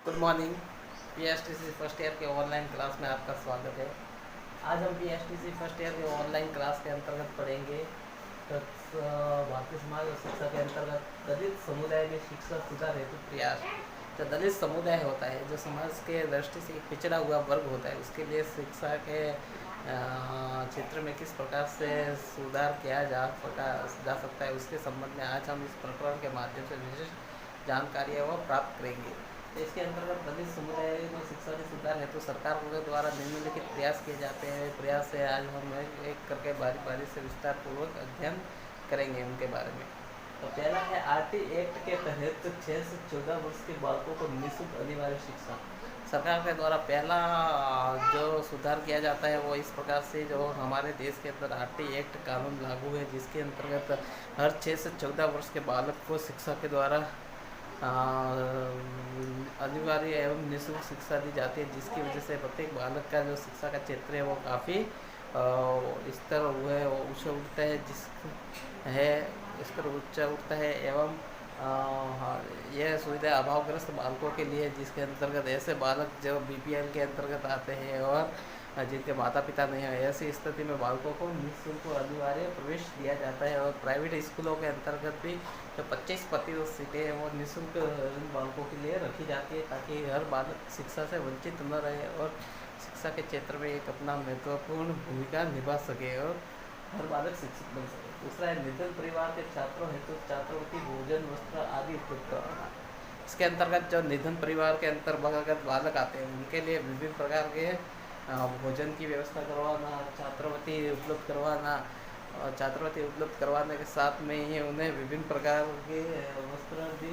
Good morning. PSTC first year के online class में आपका स्वागत है। आज हम पीएसटीसी फर्स्ट ईयर के ऑनलाइन क्लास के अंतर्गत पढ़ेंगे भारतीय समाज और शिक्षा के अंतर्गत दलित समुदाय में शिक्षा सुधार हेतु प्रयास। जो दलित समुदाय होता है, जो समाज के दृष्टि से एक पिछड़ा हुआ वर्ग होता है, उसके लिए शिक्षा के क्षेत्र में किस प्रकार से सुधार किया जा सकता है, उसके संबंध में आज हम इस प्रकरण के माध्यम से विशेष जानकारी वो प्राप्त करेंगे। तो इसके अंतर्गत दलित समुदाय में शिक्षा के सुधार हेतु सरकार के द्वारा निम्नलिखित प्रयास किए जाते हैं। प्रयास से आज हम एक करके बारी बारी से विस्तार पूर्वक अध्ययन करेंगे उनके बारे में। तो पहला है आरटी एक्ट के तहत 6 से 14 वर्ष के बालकों को निःशुल्क अनिवार्य शिक्षा। सरकार के द्वारा पहला जो सुधार किया जाता है वो इस प्रकार से, जो हमारे देश के अंदर आरटी एक्ट कानून लागू है, जिसके अंतर्गत हर 6 से 14 वर्ष के बालक को शिक्षा के द्वारा अनिवार्य एवं निःशुल्क शिक्षा दी जाती है, जिसकी वजह से प्रत्येक बालक का जो शिक्षा का क्षेत्र है वो काफ़ी स्तर हुआ है, वो ऊँचा उठता है, स्तर ऊँचा उठता है। एवं यह सुविधा अभावग्रस्त बालकों के लिए, जिसके अंतर्गत ऐसे बालक जो बीपीएल के अंतर्गत आते हैं और जिनके माता पिता नहीं है, ऐसी स्थिति में बालकों को निःशुल्क और अनिवार्य प्रवेश दिया जाता है। और प्राइवेट स्कूलों के अंतर्गत भी जो 25% सीटें हैं वो निःशुल्क बालकों के लिए रखी जाती है, ताकि हर बालक शिक्षा से वंचित न रहे और शिक्षा के क्षेत्र में एक अपना महत्वपूर्ण भूमिका निभा सके और हर बालक शिक्षित बन सके। दूसरा है निर्धन परिवार के छात्रों हेतु छात्रवृत्ति, भोजन, वस्त्र आदि उपलब्ध कराना। इसके अंतर्गत जो निर्धन परिवार के अंतर्गत बालक आते हैं उनके लिए विभिन्न प्रकार के भोजन की व्यवस्था करवाना, छात्रवृत्ति उपलब्ध करवाना, और छात्रवृत्ति उपलब्ध करवाने के साथ में ही उन्हें विभिन्न प्रकार के वस्त्र भी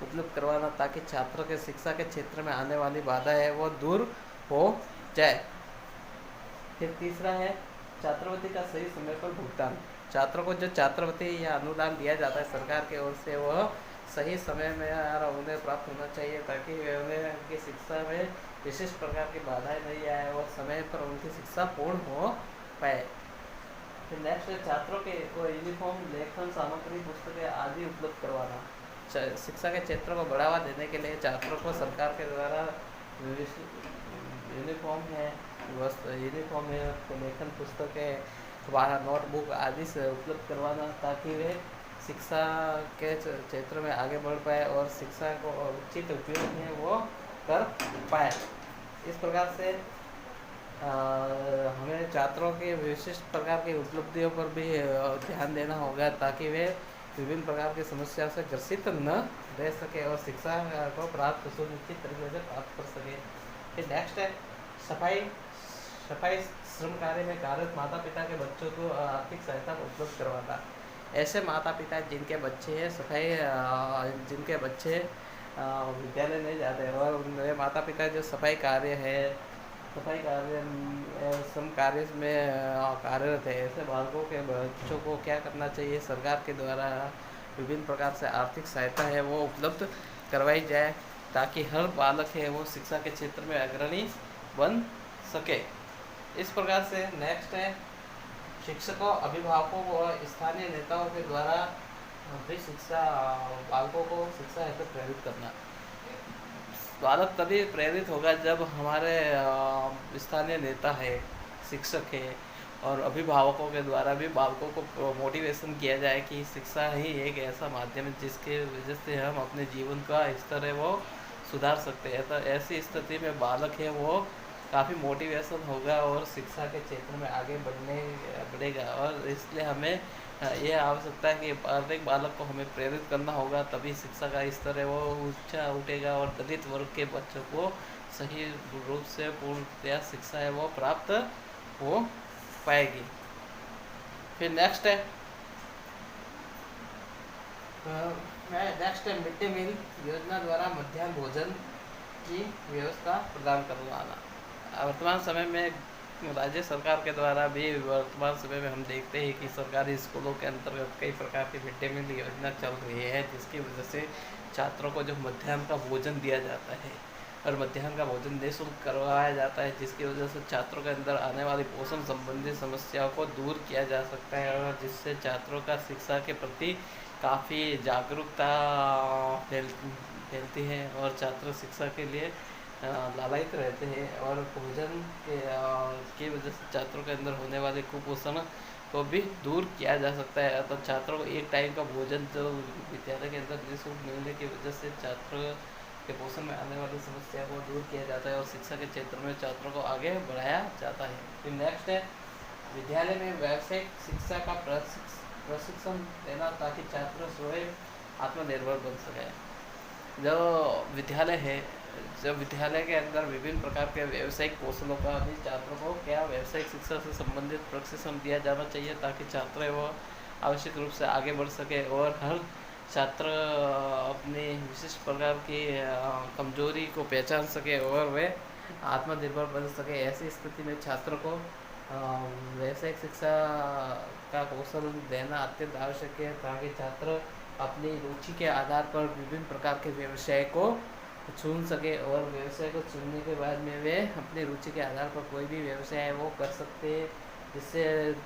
उपलब्ध करवाना, ताकि छात्रों के शिक्षा के क्षेत्र में आने वाली बाधा है वो दूर हो जाए। फिर तीसरा है छात्रवृत्ति का सही समय पर भुगतान। छात्रों को जो छात्रवृत्ति या अनुदान दिया जाता है सरकार की ओर से, वह सही समय में उन्हें प्राप्त होना चाहिए, ताकि उन्हें उनकी शिक्षा में विशेष प्रकार की बाधाएं नहीं आए और समय पर उनकी शिक्षा पूर्ण हो पाए। फिर नेक्स्ट है छात्रों के को यूनिफॉर्म, लेखन सामग्री, पुस्तकें आदि उपलब्ध करवाना। शिक्षा के क्षेत्र को बढ़ावा देने के लिए छात्रों को सरकार के द्वारा यूनिफॉर्म है, लेखन पुस्तकें, नोटबुक आदि से उपलब्ध करवाना, ताकि वे शिक्षा के क्षेत्र में आगे बढ़ पाए और शिक्षा को उचित उपयोग है वो कर पाए। इस प्रकार से हमें छात्रों के विशिष्ट प्रकार की उपलब्धियों पर भी ध्यान देना होगा, ताकि वे विभिन्न प्रकार की समस्याओं से ग्रसित न रह सके और शिक्षा को प्राप्त सुनिश्चित तरीके से प्राप्त कर सके। फिर नेक्स्ट है सफाई श्रम कार्य में कार्यरत माता पिता के बच्चों को आर्थिक सहायता उपलब्ध करवाना। ऐसे माता पिता जिनके बच्चे हैं जिनके बच्चे विद्यालय नहीं जाते हैं और उनके माता पिता जो सफाई कार्य श्रम कार्य में कार्यरत है, ऐसे बालकों के बच्चों को क्या करना चाहिए, सरकार के द्वारा विभिन्न प्रकार से आर्थिक सहायता है वो उपलब्ध करवाई जाए, ताकि हर बालक है वो शिक्षा के क्षेत्र में अग्रणी बन सके। इस प्रकार से नेक्स्ट है शिक्षकों, अभिभावकों और स्थानीय नेताओं के द्वारा भी बालकों को शिक्षा हेतु प्रेरित करना। बालक तभी प्रेरित होगा जब हमारे स्थानीय नेता है, शिक्षक है और अभिभावकों के द्वारा भी बालकों को मोटिवेशन किया जाए कि शिक्षा ही एक ऐसा माध्यम है जिसके वजह से हम अपने जीवन का स्तर है वो सुधार सकते हैं। तो ऐसी स्थिति में बालक है वो काफ़ी मोटिवेशन होगा और शिक्षा के क्षेत्र में आगे बढ़ेगा। और इसलिए हमें ये आवश्यकता है कि प्रत्येक बालक को हमें प्रेरित करना होगा, तभी शिक्षा का स्तर है वो ऊंचा उठेगा और दलित वर्ग के बच्चों को सही रूप से पूर्णतया शिक्षा है वो प्राप्त हो पाएगी। फिर नेक्स्ट है मिड डे मील योजना द्वारा मध्याह्न भोजन की व्यवस्था प्रदान करवाना। वर्तमान समय में राज्य सरकार के द्वारा भी वर्तमान समय में हम देखते हैं कि सरकारी स्कूलों के अंतर्गत कई प्रकार की मिड डे मील योजना चल रही है, जिसकी वजह से छात्रों को जो मध्याह्न का भोजन दिया जाता है और मध्याह्न का भोजन निःशुल्क करवाया जाता है, जिसकी वजह से छात्रों के अंदर आने वाली पोषण संबंधी समस्याओं को दूर किया जा सकता है और जिससे छात्रों का शिक्षा के प्रति काफ़ी जागरूकता फैल फैलती है और छात्र शिक्षा के लिए लालायित रहते हैं। और भोजन की वजह से छात्रों के अंदर होने वाले कुपोषण को भी दूर किया जा सकता है। तो छात्रों को एक टाइम का भोजन जो विद्यालय के अंदर निःशुल्क मिलने की वजह से छात्र के पोषण में आने वाली समस्या को दूर किया जाता है और शिक्षा के क्षेत्र में छात्रों को आगे बढ़ाया जाता है। फिर नेक्स्ट है विद्यालय में व्यावसायिक शिक्षा का प्रशिक्षण देना ताकि छात्र स्वयं आत्मनिर्भर बन सके। जो विद्यालय है, जब विद्यालय के अंदर विभिन्न प्रकार के व्यावसायिक कौशलों का भी छात्रों को क्या व्यावसायिक शिक्षा से संबंधित प्रशिक्षण दिया जाना चाहिए ताकि छात्र वो आवश्यक रूप से आगे बढ़ सके और हर छात्र अपनी विशिष्ट प्रकार की कमजोरी को पहचान सके और वे आत्मनिर्भर बन सके। ऐसी स्थिति में छात्र को व्यावसायिक शिक्षा का कौशल देना अत्यंत आवश्यक है ताकि छात्र अपनी रुचि के आधार पर विभिन्न प्रकार के व्यवसाय को चुन सके और व्यवसाय को चुनने के बाद में वे अपनी रुचि के आधार पर कोई भी व्यवसाय है वो कर सकते हैं। जिससे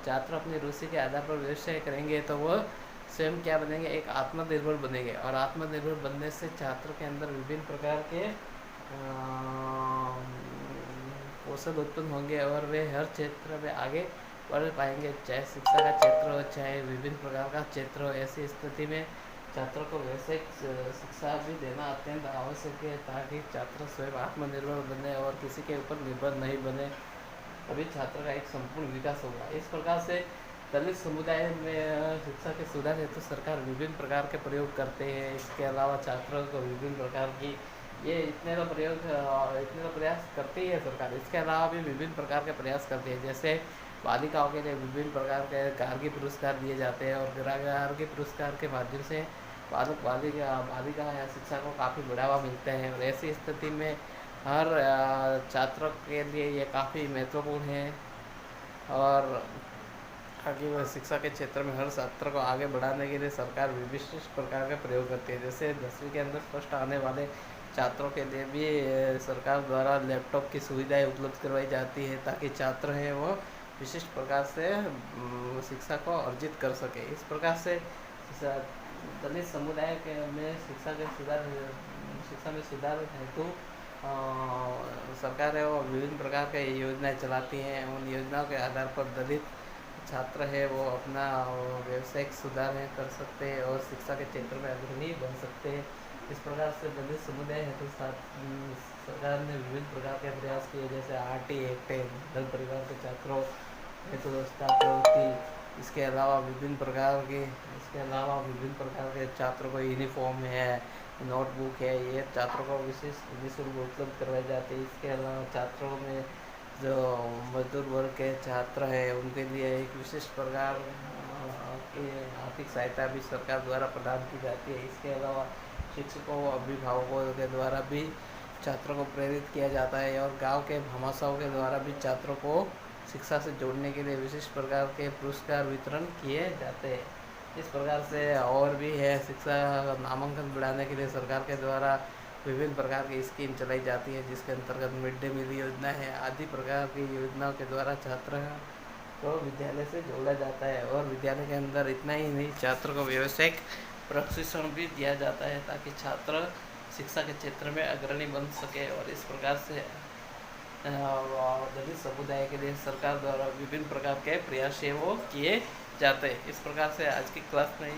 छात्र अपनी रुचि के आधार पर व्यवसाय करेंगे तो वो स्वयं क्या बनेंगे, एक आत्मनिर्भर बनेंगे और आत्मनिर्भर बनने से छात्र के अंदर विभिन्न प्रकार के कौशल उत्पन्न होंगे और वे हर क्षेत्र में आगे बढ़ पाएंगे, चाहे शिक्षा का क्षेत्र हो चाहे विभिन्न प्रकार का क्षेत्र हो। ऐसी स्थिति में छात्रों को व्यावसायिक शिक्षा भी देना अत्यंत आवश्यक है ताकि छात्र स्वयं आत्मनिर्भर बने और किसी के ऊपर निर्भर नहीं बने, तभी छात्र का एक संपूर्ण विकास होगा। इस प्रकार से दलित समुदाय में शिक्षा के सुधार हेतु सरकार विभिन्न प्रकार के प्रयोग करते हैं। इसके अलावा छात्रों को विभिन्न प्रकार की इतने का प्रयास करती है सरकार। इसके अलावा भी विभिन्न प्रकार के प्रयास करती है, जैसे बालिकाओं के लिए विभिन्न प्रकार के गार्गी पुरस्कार दिए जाते हैं और गार्गी पुरस्कार के माध्यम से बालिका या शिक्षा को काफ़ी बढ़ावा मिलता है। और ऐसी स्थिति में हर छात्र के लिए ये काफ़ी महत्वपूर्ण है और आगे वह शिक्षा के क्षेत्र में हर छात्र को आगे बढ़ाने के लिए सरकार विशिष्ट प्रकार के प्रयोग करती है। जैसे 10वीं के अंदर फर्स्ट आने वाले छात्रों के लिए भी सरकार द्वारा लैपटॉप की सुविधाएं उपलब्ध करवाई जाती है ताकि छात्र हैं वो विशिष्ट प्रकार से शिक्षा को अर्जित कर सके। इस प्रकार से दलित समुदाय के में शिक्षा में सुधार हेतु सरकार है वो विभिन्न प्रकार के योजनाएं चलाती हैं। उन योजनाओं के आधार पर दलित छात्र है वो अपना व्यावसायिक सुधार है कर सकते हैं और शिक्षा के क्षेत्र में अग्रणी बन सकते हैं। इस प्रकार से दलित समुदाय हेतु सरकार ने विभिन्न प्रकार के प्रयास किए, जैसे RT एक्ट है, दलित परिवार के छात्रों हेतु छात्रवृत्ति, इसके अलावा विभिन्न प्रकार के छात्रों को यूनिफॉर्म है, नोटबुक है, ये छात्रों को विशिष्ट निःशुल्क उपलब्ध करवाई जाती है। इसके अलावा छात्रों में जो मजदूर वर्ग के छात्र हैं उनके लिए एक विशिष्ट प्रकार की आर्थिक सहायता भी सरकार द्वारा प्रदान की जाती है। इसके अलावा शिक्षकों व अभिभावकों के द्वारा भी छात्रों को प्रेरित किया जाता है और गांव के भामाशाहों के द्वारा भी छात्रों को शिक्षा से जोड़ने के लिए विशिष्ट प्रकार के पुरस्कार वितरण किए जाते हैं। इस प्रकार से और भी है, शिक्षा नामांकन बढ़ाने के लिए सरकार के द्वारा विभिन्न प्रकार की स्कीम चलाई जाती है जिसके अंतर्गत मिड डे मील योजना है, आदि प्रकार की योजनाओं के द्वारा छात्र को विद्यालय से जोड़ा जाता है। और विद्यालय के अंदर इतना ही नहीं, छात्र को व्यावसायिक प्रशिक्षण भी दिया जाता है ताकि छात्र शिक्षा के क्षेत्र में अग्रणी बन सके। और इस प्रकार से दलित समुदाय के लिए सरकार द्वारा विभिन्न प्रकार के प्रयास वो किए जाते हैं। इस प्रकार से आज की क्लास में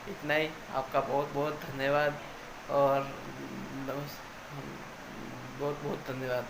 इतना ही। आपका बहुत बहुत धन्यवाद और बहुत बहुत धन्यवाद।